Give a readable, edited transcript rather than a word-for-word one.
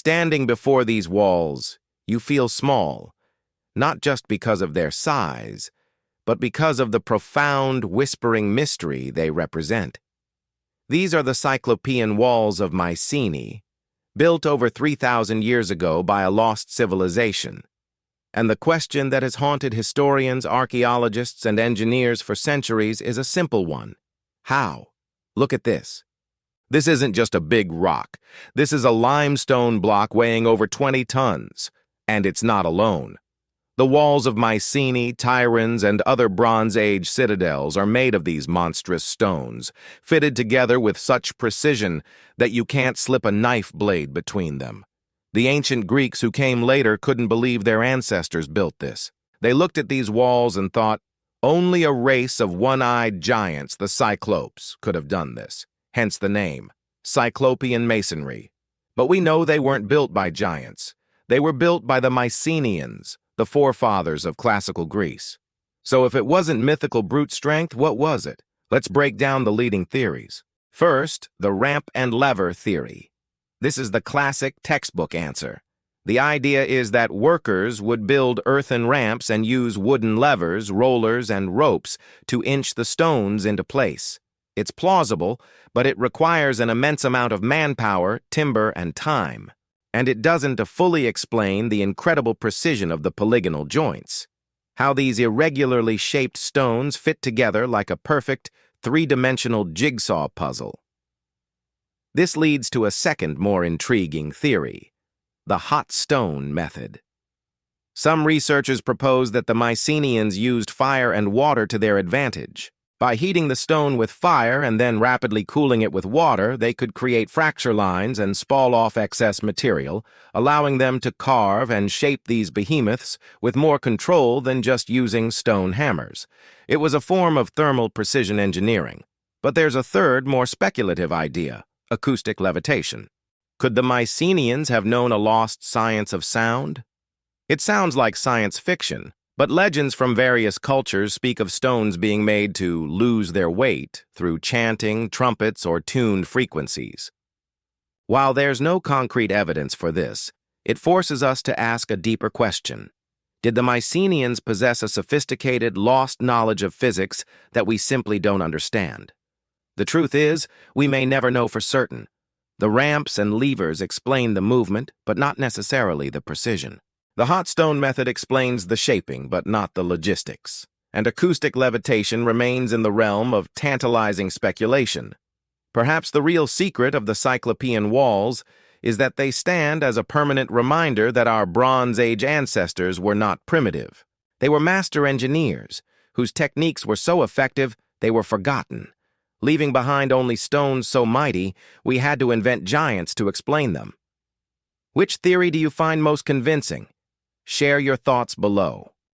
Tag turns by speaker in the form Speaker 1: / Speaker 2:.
Speaker 1: Standing before these walls, you feel small, not just because of their size, but because of the profound, whispering mystery they represent. These are the Cyclopean Walls of Mycenae, built over 3,000 years ago by a lost civilization. And the question that has haunted historians, archaeologists, and engineers for centuries is a simple one. How? Look at this. This isn't just a big rock. This is a limestone block weighing over 20 tons. And it's not alone. The walls of Mycenae, Tyrans, and other Bronze Age citadels are made of these monstrous stones, fitted together with such precision that you can't slip a knife blade between them. The ancient Greeks who came later couldn't believe their ancestors built this. They looked at these walls and thought, only a race of one-eyed giants, the Cyclopes, could have done this. Hence the name, Cyclopean Masonry. But we know they weren't built by giants. They were built by the Mycenaeans, the forefathers of classical Greece. So if it wasn't mythical brute strength, what was it? Let's break down the leading theories. First, the ramp and lever theory. This is the classic textbook answer. The idea is that workers would build earthen ramps and use wooden levers, rollers, and ropes to inch the stones into place. It's plausible, but it requires an immense amount of manpower, timber, and time. And it doesn't fully explain the incredible precision of the polygonal joints. How these irregularly shaped stones fit together like a perfect, three-dimensional jigsaw puzzle. This leads to a second, more intriguing theory, the hot stone method. Some researchers propose that the Mycenaeans used fire and water to their advantage. By heating the stone with fire and then rapidly cooling it with water, they could create fracture lines and spall off excess material, allowing them to carve and shape these behemoths with more control than just using stone hammers. It was a form of thermal precision engineering. But there's a third, more speculative idea, acoustic levitation. Could the Mycenaeans have known a lost science of sound? It sounds like science fiction, but legends from various cultures speak of stones being made to lose their weight through chanting, trumpets, or tuned frequencies. While there's no concrete evidence for this, it forces us to ask a deeper question. Did the Mycenaeans possess a sophisticated, lost knowledge of physics that we simply don't understand? The truth is, we may never know for certain. The ramps and levers explain the movement, but not necessarily the precision. The hot stone method explains the shaping, but not the logistics. And acoustic levitation remains in the realm of tantalizing speculation. Perhaps the real secret of the Cyclopean walls is that they stand as a permanent reminder that our Bronze Age ancestors were not primitive. They were master engineers, whose techniques were so effective they were forgotten, leaving behind only stones so mighty we had to invent giants to explain them. Which theory do you find most convincing? Share your thoughts below.